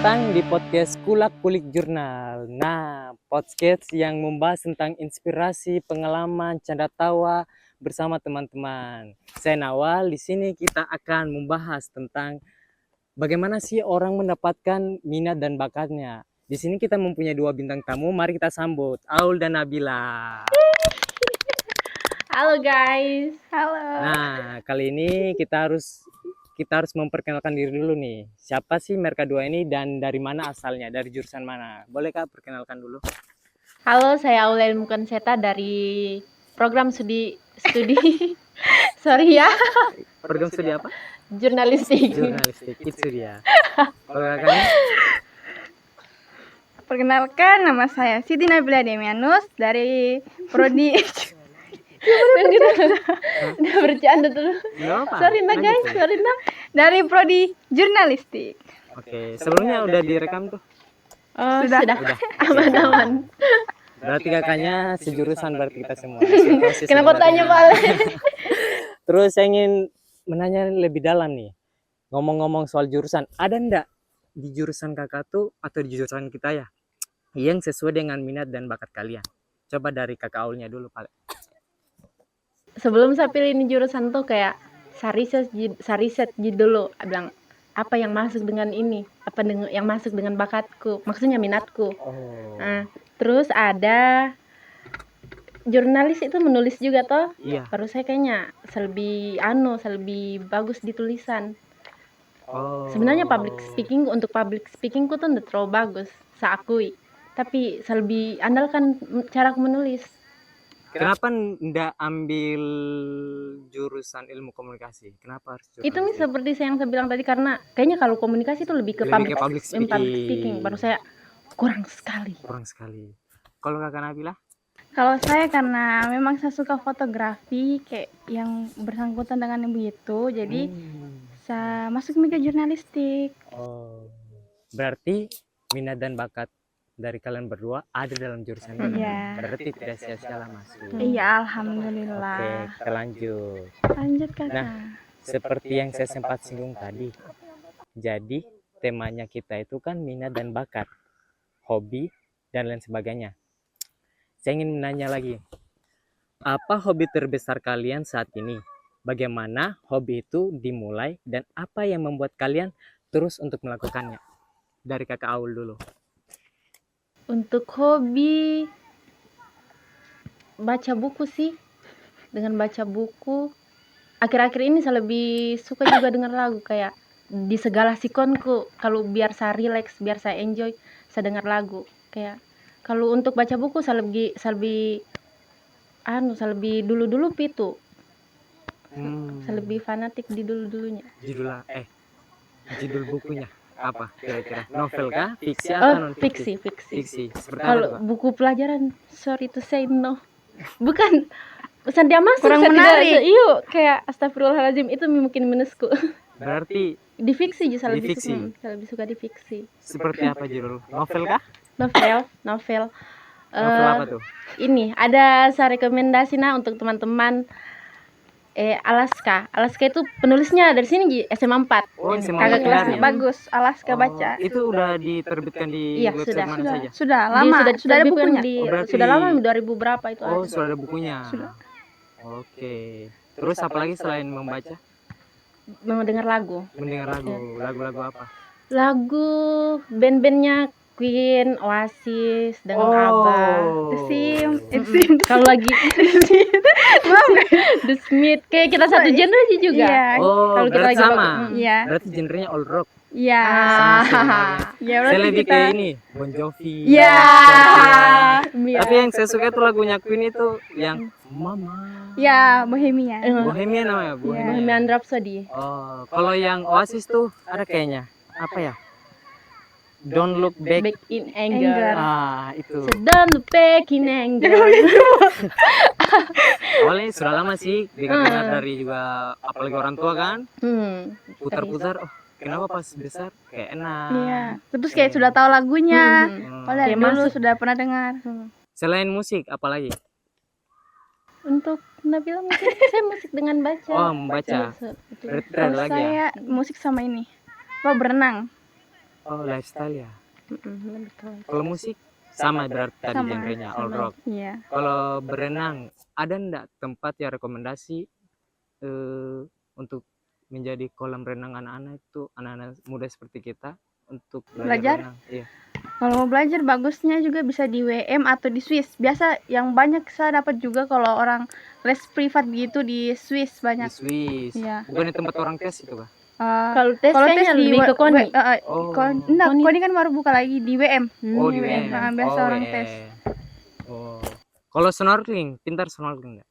datang di podcast Kulak Kulik Jurnal. Nah, podcast yang membahas tentang inspirasi, pengalaman, canda tawa bersama teman-teman. Saya Nawal, di sini kita akan membahas tentang bagaimana sih orang mendapatkan minat dan bakatnya. Di sini kita mempunyai dua bintang tamu, mari kita sambut Aul dan Nabila. Halo guys. Halo. Nah, kali ini kita harus memperkenalkan diri dulu nih. Siapa sih mereka dua ini dan dari mana asalnya? Dari jurusan mana? Boleh Kak perkenalkan dulu? Halo, saya Aulel Mukanseta dari program studi sorry ya, Program studi apa? jurnalistik. Jurnalistik, itu dia. Kalau kakaknya? Perkenalkan, nama saya Siti Nabila Demianus dari Prodi. Udah bercanda dulu. Sorry nah guys, sorry nah. Dari Prodi Jurnalistik. Oke, sebelumnya udah direkam tuh? Oh, Sudah. Udah. Aman-aman. Berarti kakaknya sejurusan berarti kita semua. Kenapa tanya Pak Ale? Terus saya ingin menanya lebih dalam nih. Ngomong-ngomong soal jurusan, ada ndak di jurusan kakak tuh atau di jurusan kita ya yang sesuai dengan minat dan bakat kalian? Coba dari kakak Aulnya dulu, Pak. Sebelum saya pilih ini jurusan tuh kayak sariset dulu, bilang apa yang masuk dengan ini, apa yang masuk dengan bakatku, maksudnya minatku. Oh. Nah, terus ada jurnalis itu menulis juga toh. Iya. Baru saya kayaknya selebih bagus di tulisan. Oh. Sebenarnya public speakingku tuh tidak terlalu bagus, saya akui. Tapi saya lebih andalkan cara aku menulis. Kenapa ndak ambil jurusan ilmu komunikasi? Kenapa harus Itu nih jurnalistik? seperti yang saya bilang tadi, karena kayaknya kalau komunikasi itu lebih ke public speaking. Baru saya kurang sekali. Kalau kakak Nabila? Kalau saya karena memang saya suka fotografi kayak yang bersangkutan dengan yang begitu, jadi saya masuk ke jurnalistik. Oh. Berarti minat dan bakat dari kalian berdua ada dalam jurusan ini. Iya. Berarti tidak sia-sia masuk. Iya, alhamdulillah. Oke, kita lanjut. Lanjut kakak. Nah, seperti yang saya sempat singgung tadi. Jadi, temanya kita itu kan minat dan bakat, hobi, dan lain sebagainya. Saya ingin menanya lagi. Apa hobi terbesar kalian saat ini? Bagaimana hobi itu dimulai dan apa yang membuat kalian terus untuk melakukannya? Dari kakak Aul dulu. Untuk hobi baca buku sih. Dengan baca buku, akhir-akhir ini saya lebih suka juga dengar lagu, kayak di segala sikonku. Kalau biar saya relax, biar saya enjoy, saya dengar lagu. Kayak kalau untuk baca buku saya lebih dulu pitu. Saya lebih fanatik di dulunya. Judul bukunya apa kira-kira? Novel kah? Fiksi atau non Fiksi. Seperti Kalau apa? buku pelajaran, sorry to say no. Bukan dia masuk, Kurang saya menarik. Iya, kayak astagfirullahaladzim, itu mungkin minusku. Berarti Di fiksi aja saya Di lebih fiksi? saya lebih suka di fiksi. seperti apa judul? Novel kah? Novel. Novel Eh, apa tuh? Ini ada saya rekomendasi untuk teman-teman. Alaska itu penulisnya dari sini Ji, SMA 4. Oh, SMA Kakak 4. kelasnya. Bagus, Alaska baca. Itu udah diterbitkan di Iya, website mana saja? Sudah lama, sudah ada diterbitkan bukunya. Berarti- sudah lama 2000 berapa itu Oh, ada. sudah ada bukunya. Sudah. Oke. Terus apa lagi selain membaca? Mendengar lagu. Mendengar lagu apa? Lagu band-bandnya Queen, Oasis, dengan ABBA. The Sims, Kalau lagi The Smith, kayak kita satu genre sih juga. Iya. Oh, Kalau kita berarti lagi sama. Iya. Berarti genrenya all rock. Iya. Ya Saya berarti lebih kita. kayak ini, Bon Jovi. Iya. Tapi yang saya suka itu lagunya Queen itu yang Mama. Ya, Bohemia. Bohemian namanya, Bohemian. Bohemian Rhapsody. Oh, kalau yang Oasis tuh ada kayaknya apa ya? Don't Look Back. Back in Anger. Ah, itu. Don't look back in anger. Awalnya sudah lama sih dengar dari juga apalagi orang tua kan putar-putar. Oh, kenapa pas besar kayak enak. Iya. Terus kayak sudah tahu lagunya. Padahal Kayak dulu masuk. sudah pernah dengar. Selain musik apalagi? Untuk Nabila mungkin saya musik dengan baca. Oh, membaca. Itu. Berarti ada Kalau lagi ya? saya musik sama ini. Berenang. Oh, lifestyle ya. Lebih ke Kalau musik sama berarti tadi Sama. genrenya all Sama. rock. Iya. Kalau berenang, ada ndak tempat yang rekomendasi untuk menjadi kolam renang anak-anak itu, anak-anak muda seperti kita untuk Belajar? renang? Iya. Kalau mau belajar bagusnya juga bisa di WM atau di Swiss. Biasa yang banyak saya dapat juga kalau orang les privat gitu di Swiss Di banyak. Swiss. Iya. Bukan di tempat orang tes itu kah? kalau tes kayaknya lebih ke Koni. Oh. Enggak, Koni. Koni kan baru buka lagi di WM. Oh, di WM. WM. Biasa Oh, orang WM. tes. Oh. Kalau snorkeling, pintar snorkeling enggak?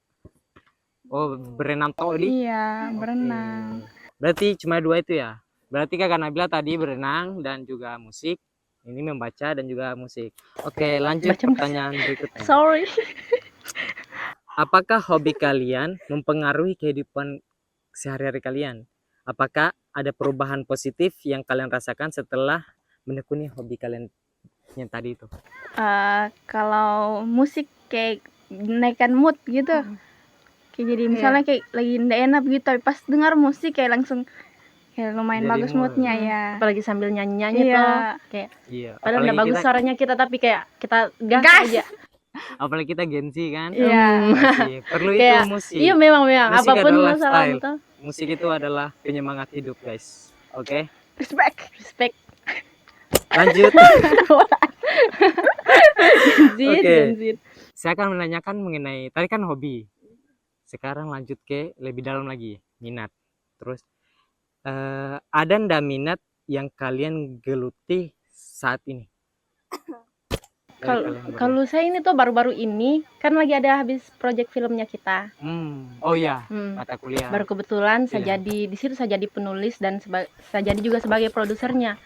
Oh, berenang tadi. Iya, berenang. Berarti cuma dua itu ya. Berarti Kakak Nabila tadi berenang dan juga musik. Ini membaca dan juga musik. Oke, lanjut Baca musik. pertanyaan berikutnya. Sorry. Apakah hobi kalian mempengaruhi kehidupan sehari-hari kalian? Apakah ada perubahan positif yang kalian rasakan setelah menekuni hobi kalian yang tadi itu? Kalau musik kayak naikkan mood gitu. Kayak jadi misalnya kayak lagi ndak enak gitu, tapi pas dengar musik kayak langsung kayak lumayan Jadi bagus mood. moodnya ya. Apalagi sambil nyanyi-nyanyi Iya. tuh. Kayak Iya. padahal udah bagus suaranya kita, tapi kayak kita gas Gas. aja. Apalagi kita Gen Z kan? Iya. Masih perlu itu Kayak musik. iya memang Musik apapun adalah masalah lifestyle. itu. Musik itu adalah penyemangat hidup, guys. Oke, Respect. lanjut. Zid, Oke. Zid. Saya akan menanyakan mengenai tadi kan hobi. Sekarang lanjut ke lebih dalam lagi, minat. Terus ada ndak minat yang kalian geluti saat ini? Dari kalian berdua. Kalau saya ini tuh baru-baru ini kan lagi ada habis project filmnya kita. Oh iya, Hmm. mata kuliah. Baru kebetulan saya Iya. jadi di situ, saya jadi penulis dan saya jadi juga sebagai produsernya.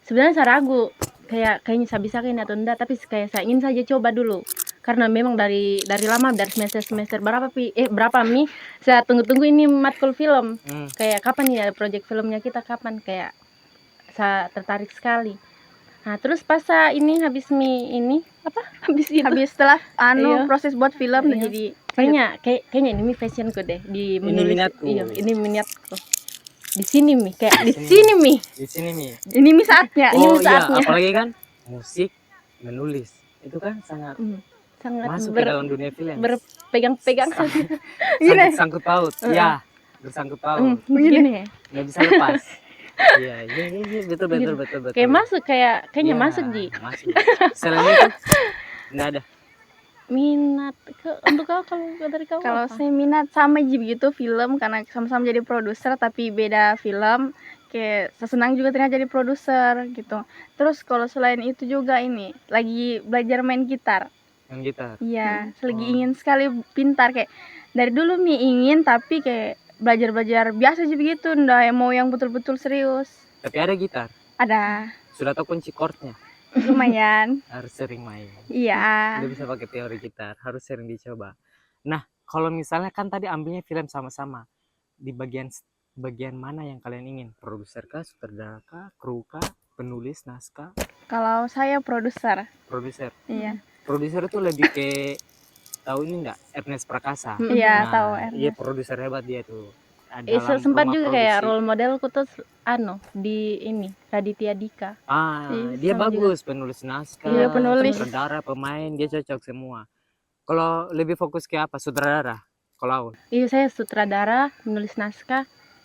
Sebenarnya saya ragu kayaknya saya bisa ini atau enggak, tapi kayak saya ingin saja coba dulu. Karena memang dari lama, dari semester berapa Mi saya tunggu-tunggu ini matkul film. Kayak kapan nih ada project filmnya kita, kapan, kayak saya tertarik sekali. Nah, terus pas saya ini habis Setelah Iya. proses buat film Iya. jadi kayaknya ini fashionku deh di Ini menulis. minatku. Iya, ini minatku. Di sini Mi, kayak di Sini. sini Mi. Di sini nih. ini mi saatnya. Ini Oh iya, saatnya. apalagi kan musik, menulis. Itu kan sangat Sangat masuk ke dalam dunia film. berpegang-pegang Sangkut paut. Ya, bersangkut paut. begini ya. Nggak bisa lepas. Iya, betul. Kayak masuk, kayaknya Iya, masuk Ji. Masuk. Selain itu nggak ada. Minat untuk kau, kalau dari kau Kalau apa? saya minat sama Ji begitu film, karena sama-sama jadi produser tapi beda film. Kayak saya senang juga ternyata jadi produser gitu. Terus kalau selain itu juga ini lagi belajar main gitar. Main gitar. Iya, lagi Oh. ingin sekali pintar, kayak dari dulu ingin, tapi kayak belajar biasa aja begitu, ndak mau yang betul-betul serius. Tapi ada gitar. Ada, Sudah tahu kunci chordnya. lumayan. Harus sering main. Iya. Udah bisa pakai teori gitar, harus sering dicoba. Nah, kalau misalnya kan tadi ambilnya film sama-sama, di bagian mana yang kalian ingin? Produser kah, sutradara kah, kru kah, penulis naskah? Kalau saya produser. Produser. Iya. Produser itu lebih ke tahu ini enggak? Ernest Prakasa. Iya, Nah, tahu Iya, Ernest. produser hebat dia tuh. Dalam Sempat rumah juga kayak produksi. role modelku tuh di ini Raditya Dika. Ah, Iya, dia sama bagus, penulis naskah, Iya, penulis. sutradara, pemain, dia cocok semua. Kalau lebih fokus ke apa? Sutradara. Kalau Iya, saya sutradara, menulis naskah.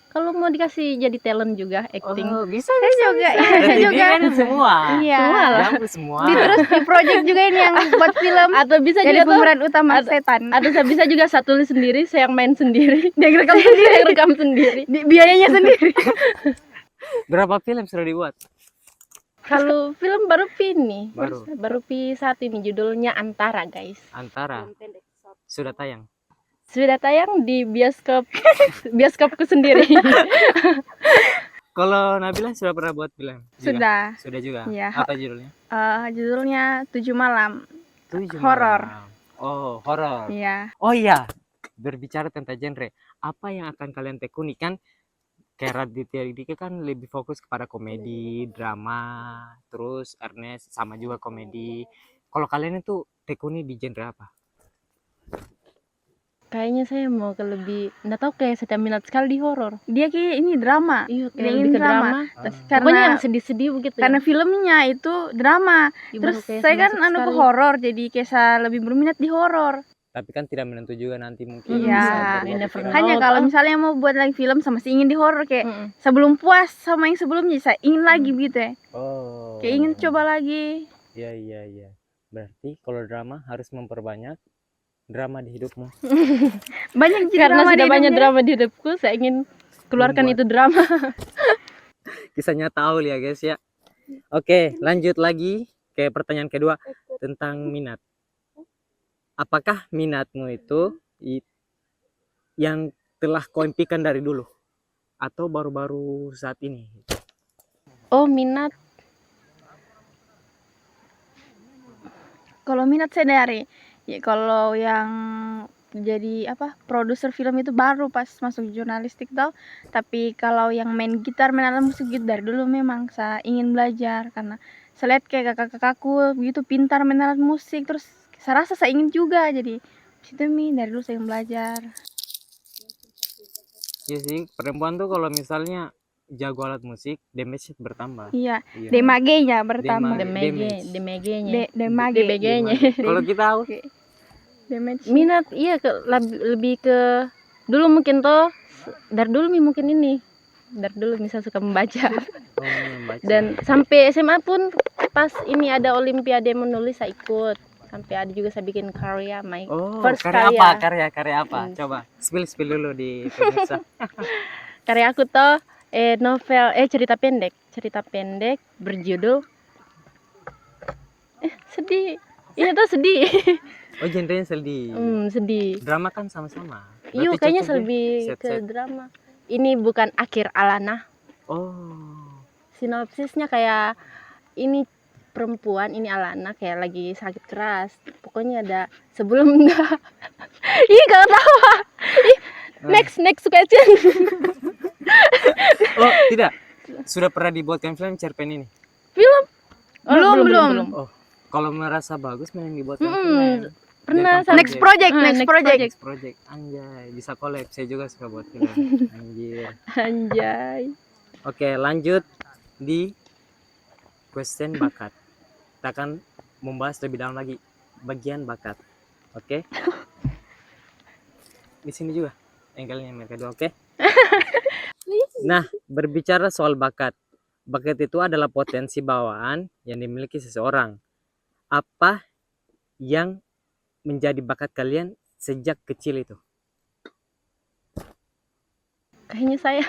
Kalau mau dikasih jadi talent juga, acting. Oh, bisa. juga, Berarti juga. dia kan semua. Iya. Semua lah. Kamu semua. Terus di project juga ini yang buat film. Atau bisa Jadi juga tuh, pemeran utama setan. atau saya bisa juga saya tulis sendiri, saya yang main sendiri, Dia rekam saya yang rekam sendiri. biayanya sendiri. Berapa film sudah dibuat? Kalau film baru ini, Baru. satu ini judulnya Antara, guys. Antara. Sudah tayang. Sudah tayang di bioskopku sendiri. Kalau Nabila sudah pernah buat film? Sudah. Sudah juga. Iya. Apa judulnya? Judulnya 7 Malam. 7 Horor. Malam. Oh, horor. Iya. Oh iya, berbicara tentang genre, apa yang akan kalian tekuni kan? Kayak Raditya Dika kan lebih fokus kepada komedi, drama, terus Ernest sama juga komedi. Kalau kalian itu tekuni di genre apa? Kayaknya saya mau ke lebih, nggak tahu, kayak saya minat sekali di horor. Dia kayak ini drama. Iya, kayak Dia lebih ingin ke drama. Pokoknya Pokoknya yang sedih-sedih begitu. karena filmnya itu drama. Ih, Terus baru kayak saya kan masuk anu ke sekali. horor, jadi kayak saya lebih berminat di horor. Tapi kan tidak menentu juga nanti mungkin Iya. bisa berubah Ini pikiran. Hanya Oh, kalau toh. misalnya mau buat lagi film sama si ingin di horor kayak Mm-mm. sebelum puas sama yang sebelumnya saya ingin lagi begitu ya. Oh. Kayak ingin coba lagi. Iya, iya, iya. Berarti kalau drama harus memperbanyak drama di hidupmu. Banyak Karena drama sudah di banyak hidupnya. drama di hidupku, saya ingin keluarkan Membuat. itu drama. Kisahnya tahu ya guys ya. Oke, lanjut lagi ke pertanyaan kedua tentang minat. Apakah minatmu itu yang telah kau impikan dari dulu atau baru-baru saat ini? Oh, minat. Kalau minat saya dari ya kalau yang jadi apa produser film itu baru pas masuk jurnalistik tau. Tapi kalau yang main gitar, main alat musik gitu dari dulu memang saya ingin belajar karena saya lihat kayak kakak-kakakku begitu pintar main alat musik, terus saya rasa saya ingin juga, jadi situ dari dulu saya ingin belajar. Ya sih, perempuan tuh kalau misalnya jago alat musik, damage bertambah. Iya, Iya. DMAG-nya bertambah. Damage. DMG-nya. DMAG. DBG-nya. Kalau kita tahu Damage. Minat, iya, lebih ke dulu mungkin toh, dari dulu mungkin ini. Dari dulu misal suka membaca. membaca. Dan sampai SMA pun pas ini ada olimpiade menulis saya ikut. Sampai ada juga saya bikin karya, Oh, first karya karya. apa? Karya apa? Hmm. Coba spill dulu di pemirsa. Karya aku tuh novel cerita pendek berjudul sedih. Iya tuh sedih. Oh, genrenya sedih. Sedih. Drama kan sama-sama. Iya, Berarti kayaknya cocok deh, lebih ke set-set. drama. Ini bukan Akhir Alana. Oh. Sinopsisnya kayak ini perempuan, ini Alana kayak lagi sakit keras. Pokoknya ada sebelum ih, kalau tawa. Next suka aja. Oh, tidak. Sudah pernah dibuatkan film cerpen ini? Film? Oh, Belum. Oh, kalau merasa bagus mending dibuatkan Mm-mm. film. Pernah Jangan Next project. Next project. Anjay, bisa collab. Saya juga suka buat film. Anjir. Anjay. Oke, lanjut di question bakat. Kita akan membahas lebih dalam lagi bagian bakat. Oke? Di sini juga. Angle-nya mereka dua, oke? Nah, berbicara soal bakat. Bakat itu adalah potensi bawaan yang dimiliki seseorang. Apa yang menjadi bakat kalian sejak kecil itu? Kayaknya saya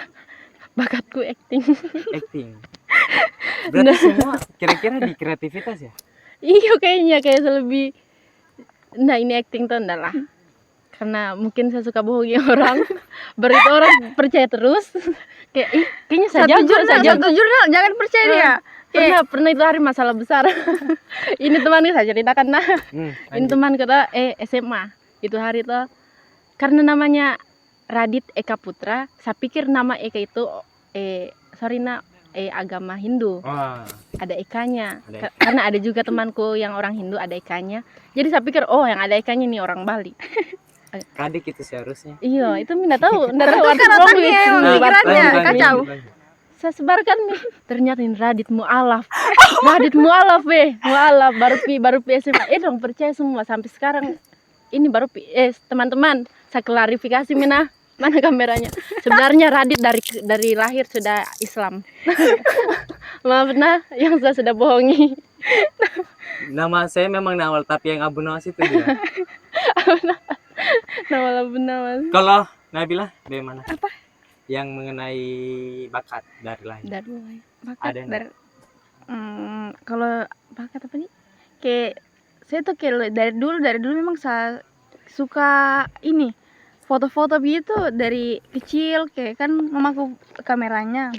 bakatku acting. Acting. Berarti semua kira-kira di kreativitas ya? Iya, kayaknya kayak lebih. Nah, ini acting tuh enggak lah. Karena mungkin saya suka bohongin orang. Baru itu orang percaya terus. Kayak kayaknya saya Satu jurnal jangan percaya dia. pernah itu hari masalah besar. Ini teman saya ceritakan, nah. Ini Lanjut. teman kita SMA. Itu hari itu karena namanya Radit Eka Putra, saya pikir nama Eka itu agama Hindu. Wah, Ada Ekanya. Ada Karena ada juga temanku yang orang Hindu ada Ekanya. Jadi saya pikir yang ada Ekanya nih orang Bali. kadik itu seharusnya. Iya, itu enggak tahu Kan arti otaknya promo emang itu. pikirannya kacau. Saya sebarkan nih. Ternyata ini Radit mualaf. Radit mualaf mualaf baru pi SMA. Dong percaya semua sampai sekarang. Ini baru teman-teman, saya klarifikasi mana kameranya. Sebenarnya Radit dari lahir sudah Islam. Maaf nah, yang saya sudah bohongi. Nama saya memang Nawal, tapi yang Abu Nawas itu dia. Nama benar. Kalau Nabila bagaimana? Apa? Yang mengenai bakat dari lahir. Dari mulai. Bakat Ada nggak? kalau bakat apa nih? Kayak saya tuh kayak dari dulu memang saya suka ini foto-foto gitu dari kecil, kayak kan mamaku kameranya,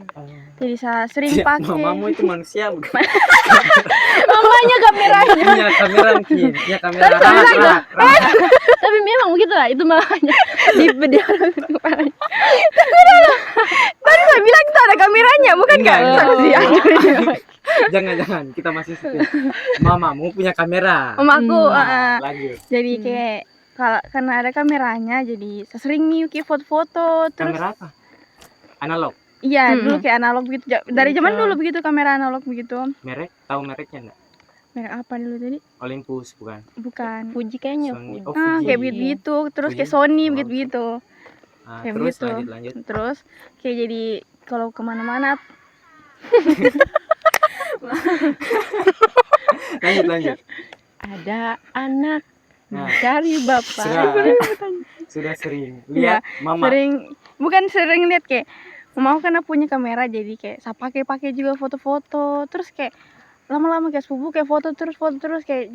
jadi saya sering pakai. Mamamu itu manusia bukan? Mamanya kameranya. Punya kamera mungkin. Punya kamera rak. Tapi memang begitu lah, itu mamanya. Di orang kepalanya. Tadi saya bilang itu ada kameranya, bukan Enggak, kan? enggak. Saksi aja. Jangan, kita masih setia. Mamamu punya kamera. Mamaku Nah, lanjut. jadi kayak karena ada kameranya jadi saya sering nih kayak foto-foto terus. Kamera apa? Analog. Iya, Mm-mm. dulu kayak analog begitu. Dari zaman Gitu. dulu begitu kamera analog begitu. Merek? Tahu mereknya enggak? Merek apa dulu tadi? Olympus bukan? Bukan. Fuji kayaknya. Sony. Fuji. Oh, Ah, Fuji. kayak begitu. Terus kayak Fuji. Sony Oh, begitu. Ah, Kayak terus begitu. lanjut. Terus kayak jadi kalau kemana-mana Lanjut. Ada anak Nah, mencari bapak. sudah sering lihat mama. bukan sering lihat kayak mau karena punya kamera jadi kayak saya pakai juga foto-foto terus kayak lama-lama kayak sepupu kayak foto terus kayak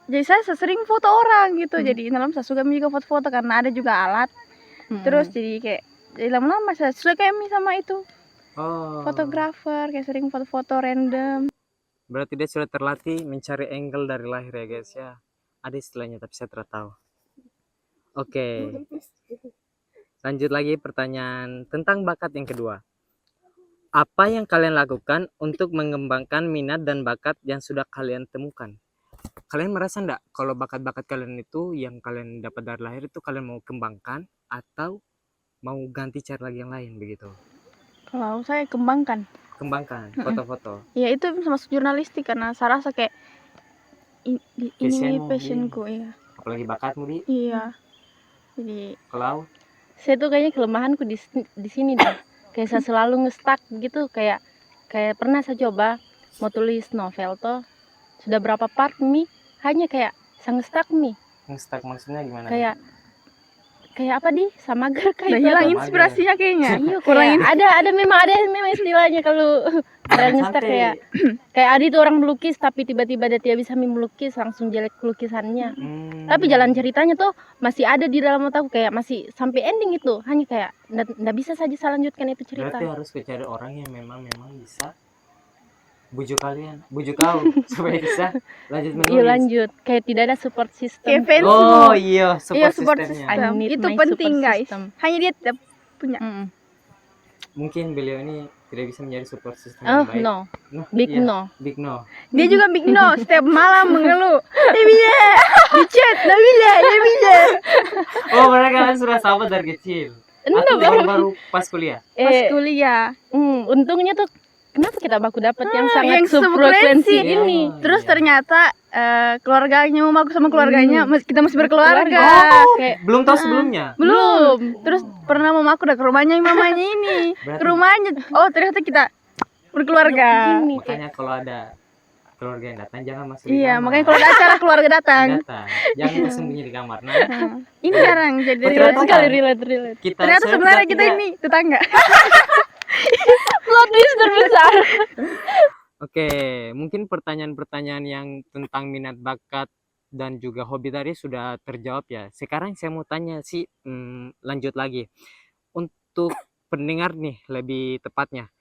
jadi saya sering foto orang gitu. Jadi dalam saya suka juga foto-foto karena ada juga alat. Terus jadi kayak jadi lama-lama saya suka kayak sama itu Oh. fotografer kayak sering foto-foto random. Berarti dia sudah terlatih mencari angle dari lahir ya guys ya. Ada istilahnya tapi saya tidak tahu. Oke. Lanjut lagi pertanyaan tentang bakat yang kedua. Apa yang kalian lakukan untuk mengembangkan minat dan bakat yang sudah kalian temukan? Kalian merasa enggak kalau bakat-bakat kalian itu yang kalian dapat dari lahir itu kalian mau kembangkan atau mau ganti cari lagi yang lain begitu? Kalau saya kembangkan Foto-foto. ya itu masuk jurnalistik karena saya rasa kayak ini Passionmu, passionku ya. Apalagi bakatmu di Iya. Jadi kalau Saya tuh kayaknya kelemahanku di sini deh. Kayak saya selalu nge-stuck gitu, kayak pernah saya coba mau tulis novel tuh sudah berapa part nih, hanya kayak saya nge-stuck nih. nge-stuck maksudnya gimana? Kayak apa di samager udah kayak hilang Sama inspirasinya kayaknya. Iya, Kurang kayak ada memang istilahnya kalau ada nge-stuck kayak ada itu orang melukis tapi tiba-tiba dia tidak bisa melukis langsung jelek lukisannya. Tapi jalan ceritanya tuh masih ada di dalam otakku kayak masih sampai ending itu, hanya kayak nggak bisa saja saya lanjutkan itu cerita. Berarti harus cari orang yang memang bisa bujuk kau supaya bisa lanjut menulis. Iya lanjut, kayak tidak ada support system. kayak fans. Oh iya, Iya, support support systemnya. system. I need Itu my penting support guys. system. Hanya dia tidak punya. Mungkin beliau ini tidak bisa menjadi support system Oh yang baik. no, Nah, big iya, no. Big no. Dia juga big no setiap malam mengeluh. Dia bisa di chat, dia bisa. Oh, mereka kalian sudah sahabat dari kecil. Atau baru pas kuliah? Pas kuliah. Untungnya tuh kenapa kita baku dapat yang sangat yang sefrekuensi sefrekuensi. ini. Terus Iya. ternyata keluarganya mau aku sama keluarganya kita masih berkeluarga. Kayak Belum tahu sebelumnya. Belum. Terus pernah mama aku udah ke rumahnya mamanya ini. Berarti- Ke rumahnya. Oh, ternyata kita berkeluarga. ini Makanya kalau ada keluarga yang datang jangan masuk di Iya, kamar. makanya kalau ada acara keluarga datang. Jangan bersembunyi di kamar. Nah, Ini jarang jadi Betul. sekali relate. kita ternyata saya sebenarnya tidak- kita ini tetangga. Plot twist terbesar. Oke, mungkin pertanyaan-pertanyaan yang tentang minat bakat dan juga hobi tadi sudah terjawab ya. Sekarang saya mau tanya sih, lanjut lagi. Untuk pendengar nih lebih tepatnya,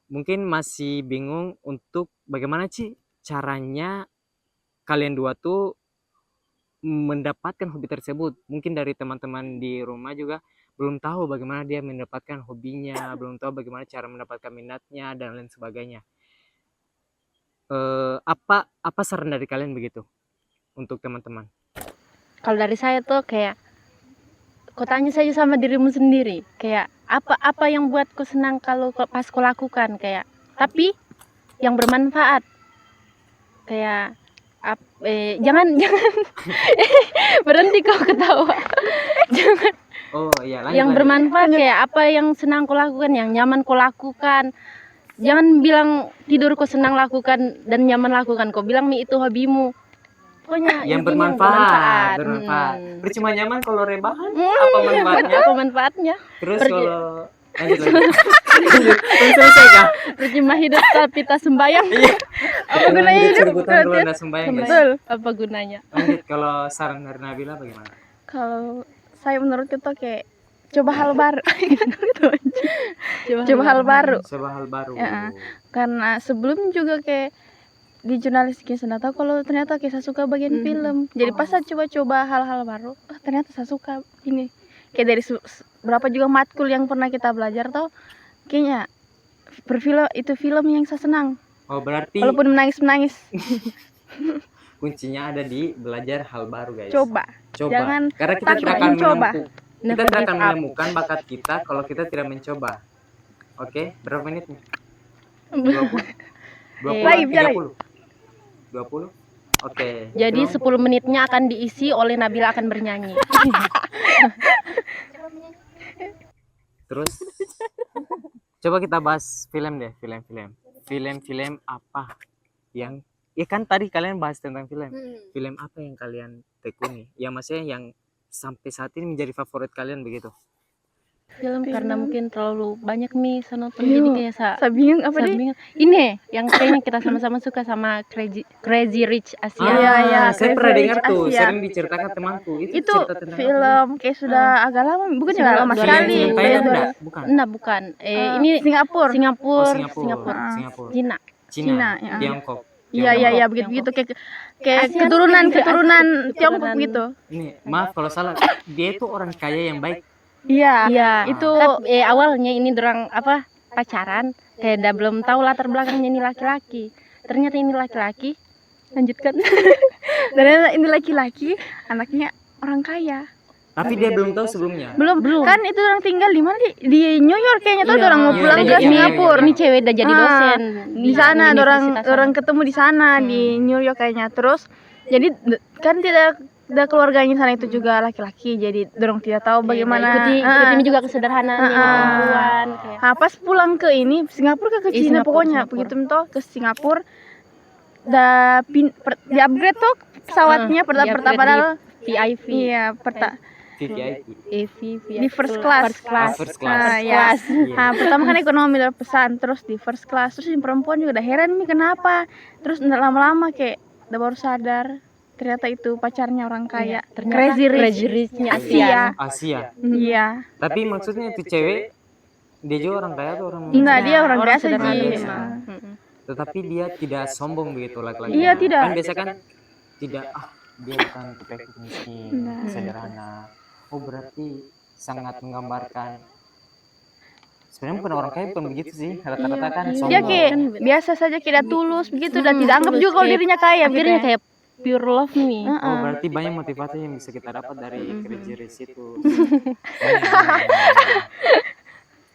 mungkin masih bingung untuk bagaimana sih caranya kalian dua tuh mendapatkan hobi tersebut. Mungkin dari teman-teman di rumah juga belum tahu bagaimana dia mendapatkan hobinya, belum tahu bagaimana cara mendapatkan minatnya dan lain sebagainya. Apa saran dari kalian begitu untuk teman-teman? Kalau dari saya tuh kayak kau tanya saja sama dirimu sendiri, kayak apa yang buat kau senang kalau pas kau lakukan, kayak tapi yang bermanfaat. Kayak jangan berhenti kau ketawa. Jangan Oh iya, lanjut. yang bermanfaat, kayak apa yang senang kau lakukan, yang nyaman kau lakukan. Jangan bilang tidur kau senang lakukan dan nyaman lakukan, kau bilang nih itu hobimu. Pokoknya yang intinya bermanfaat. Hmm. Percuma nyaman kalau rebahan, apa manfaatnya? Apa manfaatnya? Terus kalau lanjut. Selesai kah? Percuma hidup tapi tak sembayang. Iya. Apa gunanya hidup? Cerebutan kalau anda sembahyang guys. Betul. Apa gunanya? Lanjut, kalau saran dari Nabila bagaimana? Kalau saya menurutku tuh kayak coba hal baru. Coba hal baru. Coba hal baru. Ya. Karena sebelum juga kayak di jurnalistik saya tahu kalau ternyata kayak saya suka bagian film. Jadi pas saya coba-coba hal-hal baru, ternyata saya suka ini. Kayak dari berapa juga matkul yang pernah kita belajar tuh kayaknya berfilm itu film yang saya senang. Oh, berarti Walaupun menangis-menangis. kuncinya ada di belajar hal baru guys. Coba. Coba. Jangan Karena kita takut tidak akan mencoba. kita Never tidak give akan up. menemukan bakat kita kalau kita tidak mencoba. Oke, berapa menit nih? 20? 20 Lagi, bisa 30? 20? Oke. Jadi itu 10 menitnya akan diisi oleh Nabila akan bernyanyi. terus coba kita bahas film deh, film-film. Film-film apa yang ya kan tadi kalian bahas tentang film. Film apa yang kalian tekuni? Ya maksudnya yang sampai saat ini menjadi favorit kalian begitu. Film karena mungkin terlalu banyak nih saya nonton Iya. jadi kayak Saya bingung apa saya deh? bingung. Ini yang kayaknya kita sama-sama suka sama Crazy Rich Asia. Iya, iya, Saya Crazy pernah Rich dengar tuh, Asia. sering diceritakan temanku. Itu Itu cerita tentang apa sih? film kayak sudah agak lama, bukan Sudah lama lama sekali. Film Thailand enggak? Bukan. Nah, bukan. Ini Singapura. Oh, Singapura, Singapura. Ah. Singapura. Cina. Cina, ya. Tiongkok. Iya, iya, iya, begitu-begitu kayak Asian. keturunan Keturunan. Tiongkok gitu. Ini maaf kalau salah, dia itu orang kaya yang baik. Iya. Iya, Itu Tapi, awalnya ini dorang apa pacaran, kayak udah belum tahu latar belakangnya ini laki-laki. Ternyata ini laki-laki. Lanjutkan. dan ini laki-laki, anaknya orang kaya. Tapi dia belum tahu sebelumnya. Belum. Belum. Kan itu orang tinggal di mana di New York kayaknya tuh Iya. orang mau Iya, pulang iya, ke iya, Singapura. iya. Ini cewek udah jadi dosen Di sana ada orang universitas sana. ketemu di sana di New York kayaknya. Terus jadi kan tidak keluarganya sana itu juga laki-laki, jadi dorong tidak tahu bagaimana ikuti ini juga kesederhanaan ini Ah. perempuan kayak. Pas pulang ke ini Singapura ke Cina Singapura, pokoknya Singapura. begitu toh ke Singapura di upgrade tuh pesawatnya Di-upgrade padahal di VIP. iya VVIP. di first class. First class. Ah, ya. Iya. Nah, pertama kan ekonomi udah pesan, terus di first class, terus yang perempuan juga udah heran nih kenapa, terus lama-lama kayak udah baru sadar ternyata itu pacarnya orang kaya. Ternyata Crazy Rich-nya Asia. Asia. Iya. Tapi maksudnya itu cewek dia juga orang kaya atau orang Enggak, dia orang biasa sederhana sih. biasa. Mm-mm. Tetapi dia tidak sombong begitu laki-laki. Iya, tidak. Kan biasa kan tidak dia bukan tipe miskin, Nah. sederhana. Oh berarti sangat menggambarkan. Sebenarnya bukan orang kaya bukan begitu sih. Rata-rata kan sombong. Dia kayak biasa saja kayak tulus begitu dan tidak anggap juga kalau kayak- dirinya kaya Akhirnya gitu. kayak pure love nih. Oh berarti banyak motivasi yang bisa kita dapat dari Crazy Rich itu.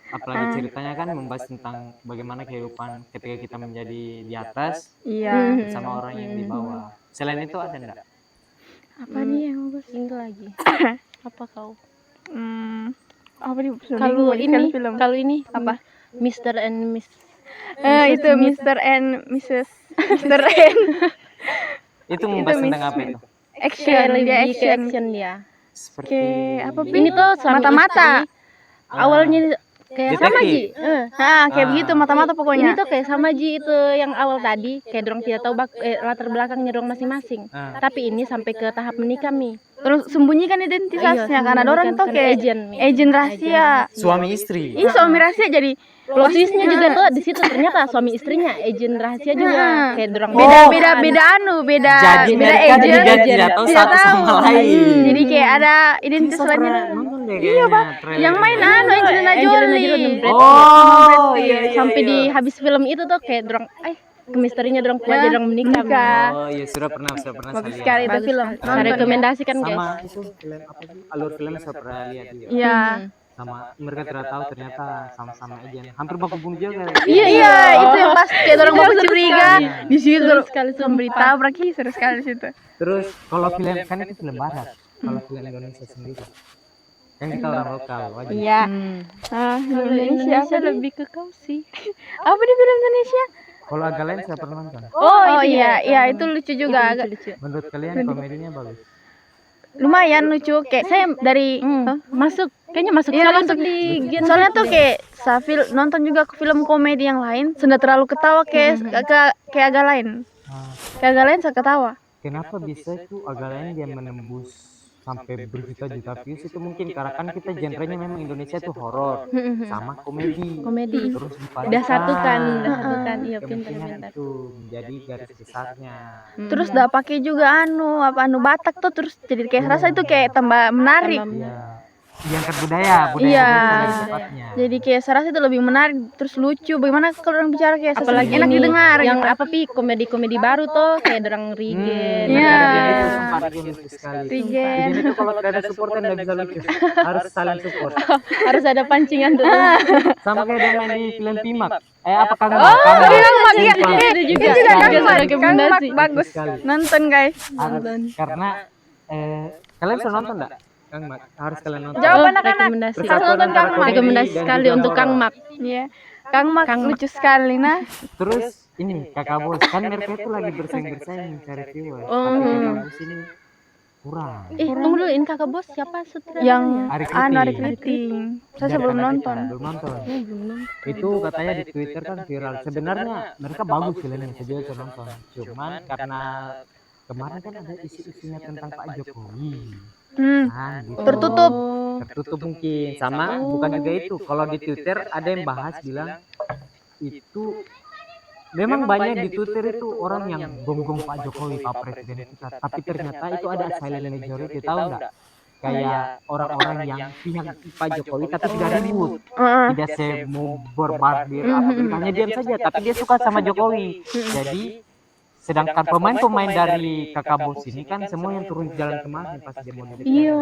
Apalagi ceritanya kan membahas tentang bagaimana kehidupan ketika kita menjadi di atas Iya. bersama orang yang di bawah. Selain itu ada enggak? Apa nih yang bagus? Ini lagi. Apa kau? Apa nih? Kalau ini, film. kalau ini Apa? Mr. and Miss. Itu Mr. and Mrs. Mr. and Itu membahas tentang apa itu? action, Kayak dia lebih ke action. action dia. Seperti Kayak apa, Pi? Ini tuh suami Mata-mata. istri. Awalnya kayak sama Detektif. Ji. Kayak Ah. begitu mata-mata Ini pokoknya. tuh kayak sama Ji itu yang awal tadi, kayak dorong tidak tahu latar belakangnya dorong masing-masing. Ah. Tapi ini sampai ke tahap menikah Mi. Terus sembunyikan identitasnya karena ada orang tuh kayak Mi. agent rahasia. suami istri. Ih, suami rahasia jadi Plot twistnya juga tuh di situ ternyata suami istrinya agent rahasia juga kayak dorong beda Jadi beda mereka agent. juga tidak tahu satu sama lain. Jadi kayak ada identitas Saya pernah lainnya. nonton deh kayaknya trailer Yang main itu. Angelina Jolie. Oh iya iya. sampai di habis film itu tuh kayak dorong kemisterinya dorong kuat Ya, dorong menikah. Mi. menikah. Oh iya sudah pernah Bagus saya sekali lihat. itu film. Saya rekomendasikan guys. Sama itu film apa sih? Alur film saya pernah lihat juga. Iya. Sama mereka tidak tahu ternyata sama-sama aja. Hampir baku bunuh juga. Iya, itu yang pas kayak orang baku curiga. Di situ Seru sekali berita berarti seru sekali di situ. Terus kalau film kan itu film barat. Kalau film Indonesia sendiri kan kita orang lokal wajib. Iya. Nah, Indonesia lebih ke kau sih. Apa di film Indonesia? Kalau agak lain saya pernah nonton. Oh iya, iya itu lucu juga. Agak Lucu. Menurut kalian komedinya bagus? lumayan lucu kayak saya dari Masuk kayaknya masuk Iya, soalnya masuk untuk di gen. soalnya tuh kayak Safil nonton juga film komedi yang lain sudah terlalu ketawa kayak kayak agak lain. Ah, Kayak agak lain saya ketawa. kenapa bisa itu agak lain dia menembus sampai berjuta-juta views itu mungkin karena kan kita genrenya memang Indonesia itu horor sama komedi. komedi. Terus dipadukan. Udah satukan iya pintar Kemungkinan pintar. itu menjadi garis besarnya. Terus udah pakai juga anu Batak tuh terus jadi kayak rasa itu kayak tambah menarik. Iya. diangkat budaya Iya. Indonesia tepatnya. Jadi kayak saya rasa itu lebih menarik, terus lucu. Bagaimana kalau orang bicara kayak Apalagi enak ini didengar yang gitu. apa pi komedi-komedi baru tuh kayak Derang Rigen. Iya. Rigen itu sumpah Rigen lucu sekali. Rigen. Rigen itu kalau tidak ada support kan tidak bisa lucu. Harus saling support. Harus ada pancingan tuh. Sama kayak dia main di film Pimak. Apa Kang Mak? Oh, Kang Mak. Kang Mak, iya. Sumpah. Itu juga Itu Kang juga Mak. rekomendasi. Kang Mak bagus. Sekali. Nonton guys. Harus, karena kalian sudah nonton enggak? Kang Mak harus kalian nonton. Jawab Oh, anak-anak. rekomendasi. Harus nonton Kang Mak. Rekomendasi Dan sekali juga untuk Kang horor. Mak. Iya. Kang Mak Kang Mak. lucu sekali nah. Terus ini Kakak Bos kan mereka itu lagi bersaing-bersaing mencari viewer. Oh. Tapi Kakak Bos ini kurang. Tunggu dulu, ini kakak bos siapa sutradaranya? Yang Ari Ari Kriting. Kriting. Saya Dan sebelum anak nonton. kita belum nonton. Belum nonton. Itu katanya di Twitter kan viral. Sebenarnya mereka bagus filmnya, saya juga sudah nonton. Cuman karena kemarin kan ada isu-isunya tentang Pak Jokowi. Nah, gitu. Tertutup. Oh. Tertutup mungkin. Sama bukan juga itu. Kalau di Twitter ada yang bahas bilang itu memang banyak di Twitter itu orang yang gonggong Pak Jokowi, Pak Presiden kita. Tapi ternyata itu ada silent majority, tahu nggak? Kayak orang-orang yang pihak Pak Jokowi tapi tidak ribut, tidak mau bombardir apa, hanya diam saja. Tapi dia suka sama Jokowi. Jadi sedangkan pemain-pemain dari Kakak Bos ini kan semua yang turun jalan kemarin pas dia mau jadi. Iya.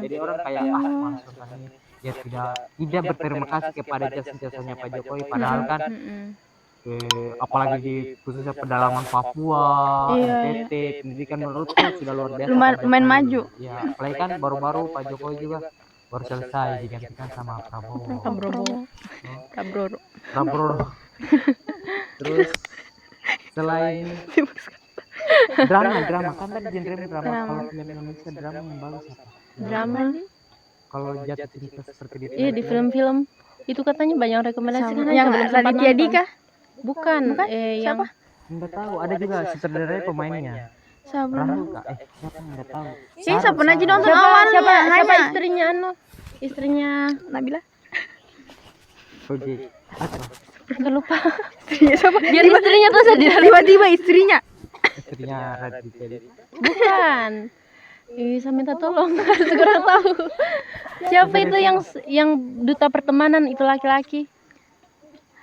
Jadi orang kayak masuk ini ya tidak berterima kasih kepada jasa-jasanya Pak Jokowi, padahal kan apalagi di khususnya pedalaman Papua, NTT, pendidikan menurutku sudah luar biasa. Lumayan maju. Ya, apalagi kan baru-baru Pak Jokowi juga baru selesai digantikan sama Prabowo. Prabowo. Terus selain drama kan tadi genre drama. Kalau film Indonesia drama yang bagus apa? Drama nih? Kalau jatuh cinta seperti di Iya di film-film itu katanya banyak rekomendasi kan Yang belum sempat Raditya nonton. Dika. Bukan, yang Siapa? Enggak tahu, ada juga sutradaranya pemainnya. Siapa? Rahul kak, siapa enggak tahu. Saya siapa pernah aja nonton siapa awalnya. siapa Hanya istrinya anu? Istrinya Nabila. Oke. Apa? enggak lupa. Istrinya siapa? Biar istrinya tuh saja. Tiba-tiba istrinya. Istrinya Raditya Dika. Bukan. Bisa minta tolong harus kurang tahu. Siapa itu yang duta pertemanan itu laki-laki?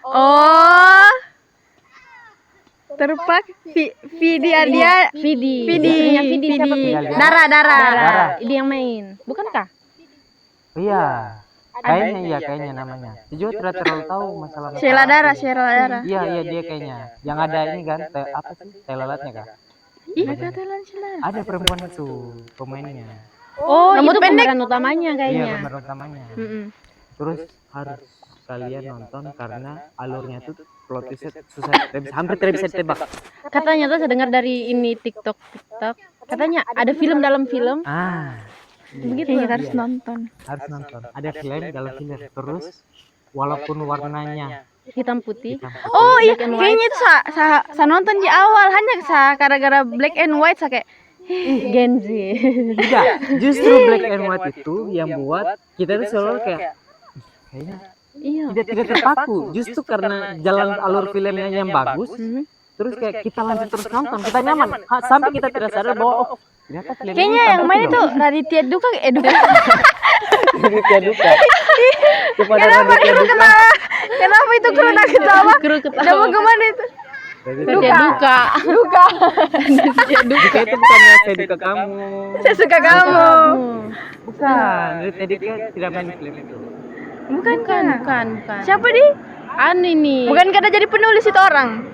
Oh. Terpak Vidi Ardia. Vidi. Vidi. Istrinya Vidi siapa? Pi? Dara. Dara. Dara. Dia yang main. Bukankah? Iya. Kayaknya namanya. Saya juga tidak terlalu tahu masalah. Sheila Dara. Iya dia kayaknya. Yang ada ini kan apa sih? Telalatnya kak? Ih, ada Thailand Sheila. Ada perempuan itu pemainnya. Oh, Rambut itu pendek. pemeran utamanya Iya kayaknya. pemeran utamanya. Mm-mm. Terus harus kalian nonton karena alurnya tuh plot twistnya susah, hampir tidak bisa ditebak. Katanya tuh saya dengar dari ini TikTok. Katanya ada film dalam film. Begitu kita harus nonton. Harus nonton. Ada film dalam film. Terus walaupun warnanya Hitam putih. Oh iya, Black and white. kayaknya itu saya nonton di awal hanya gara-gara black and white saya kayak Gen Z. tidak, justru black and white itu yang buat kita tuh selalu kayak kayaknya Iya. tidak terpaku. Justru karena jalan alur filmnya yang bagus, terus kayak kita lanjut terus nonton, kita nyaman. Sampai kita tidak sadar bahwa ternyata film ini kayaknya yang pada main itu itu loh. Raditya Duka Raditya Duka. Kepada Kenapa Raditya itu Duka. ketawa? Kenapa itu kena ketawa? Kru Udah ketawa. mau kemana itu? Duka. Duka. Duka itu bukannya saya duka kamu. Saya suka kamu. Bukan, Raditya Duka tidak main di film itu. Bukan. Bukan. Siapa di? Anu ini. Bukan kada jadi penulis itu orang.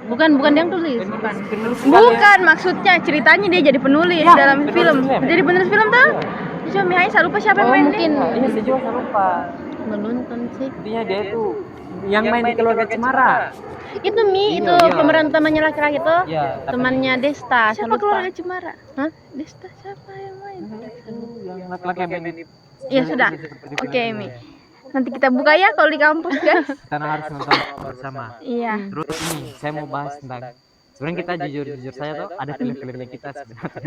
Bukan yang tulis. Penulis Bukan, maksudnya ceritanya dia jadi penulis dalam penulis film. film. Jadi penulis film tuh? Suami Hai, saya lupa siapa yang main. Mungkin Iya, saya juga lupa. menonton sih. Intinya dia itu yang main di Keluarga Cemara. Itu Mi, itu Iya. pemeran utamanya laki-laki tuh. Iya, tapi Temannya Desta, saya Siapa lupa. keluarga Cemara? Hah? Desta siapa yang main? yang laki-laki yang main di Iya sudah. Oke, Mi. Nanti kita buka ya kalau di kampus, guys. karena harus nonton bersama. Iya. Terus ini saya mau bahas tentang sebenarnya kita jujur saya tuh ada film-filmnya kita sebenarnya.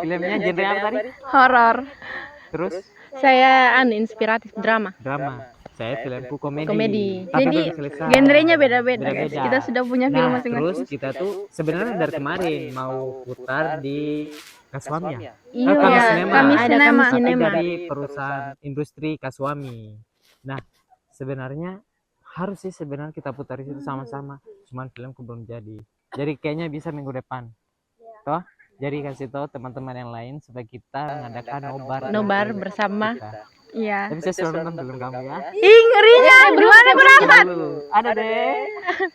Filmnya genre apa tadi? Horor. Terus Saya inspiratif drama. drama. saya filmku komedi. Komedi. Tapi Jadi, belum selesai. Genrenya beda-beda guys. Beda-beda. Kita sudah punya film Nah, masing-masing. terus kita tuh sebenarnya dari kemarin mau putar di Kaswami ya. Iya, Kami Iya, Sinema. kami ada sinema. Kami Tapi Sinema. dari perusahaan industri Kaswami. Nah, sebenarnya harus sih sebenarnya kita putar itu sama-sama. Cuman filmku belum jadi. Jadi kayaknya bisa minggu depan. Toh? Jadi kasih tahu teman-teman yang lain supaya kita mengadakan Nobar bersama. kita. Iya. Tapi saya sudah nonton film kamu ya. Ih, ngerinya. Gimana berangkat? Ada deh.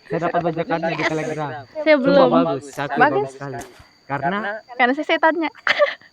Saya dapat bajakannya di Telegram. Saya Sumpah belum. bagus, sangat bagus sekali. Karena Karena saya setannya.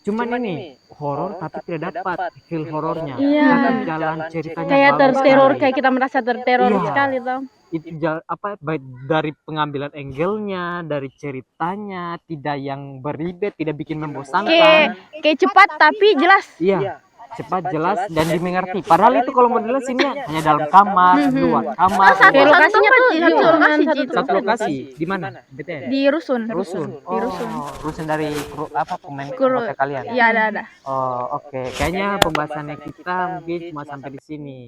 cuman ini horor tapi tidak dapat feel horornya. Iya. Karena jalan ceritanya Kayak bagus terteror, sekali. kayak kita merasa terteror Iya. sekali tau. Itu apa baik dari pengambilan angle-nya, dari ceritanya, tidak yang beribet, tidak bikin membosankan. Kayak cepat tapi jelas. Iya, cepat, jelas dan dimengerti. Padahal itu kalau modelnya sini hanya dalam kamar, luar kamar, Kayak luar- lokasinya tuh Satu di lokasi, satu Ci. satu lokasi. Di mana? BTN. Di rusun. Rusun. Di rusun. Rusun dari apa pemain Kru- anggota kalian? Iya, ada. Oh, oke. Kayaknya pembahasannya kita mungkin cuma sampai di sini.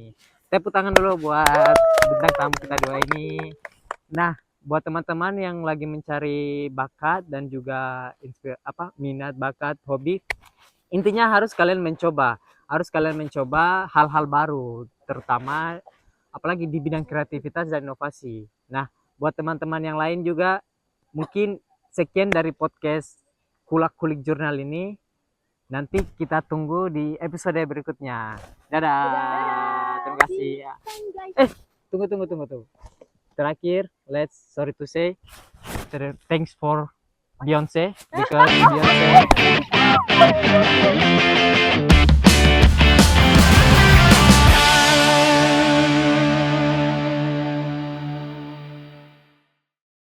Tepuk tangan dulu buat bintang tamu kita dua ini. Nah, buat teman-teman yang lagi mencari bakat dan juga minat, bakat, hobi, intinya harus kalian mencoba. Harus kalian mencoba hal-hal baru, terutama apalagi di bidang kreativitas dan inovasi. Nah, buat teman-teman yang lain juga mungkin sekian dari podcast Kulak Kulik Jurnal ini. Nanti kita tunggu di episode berikutnya. Dadah. Terima kasih. Tunggu. Terakhir, sorry to say, thanks for Beyonce because Beyonce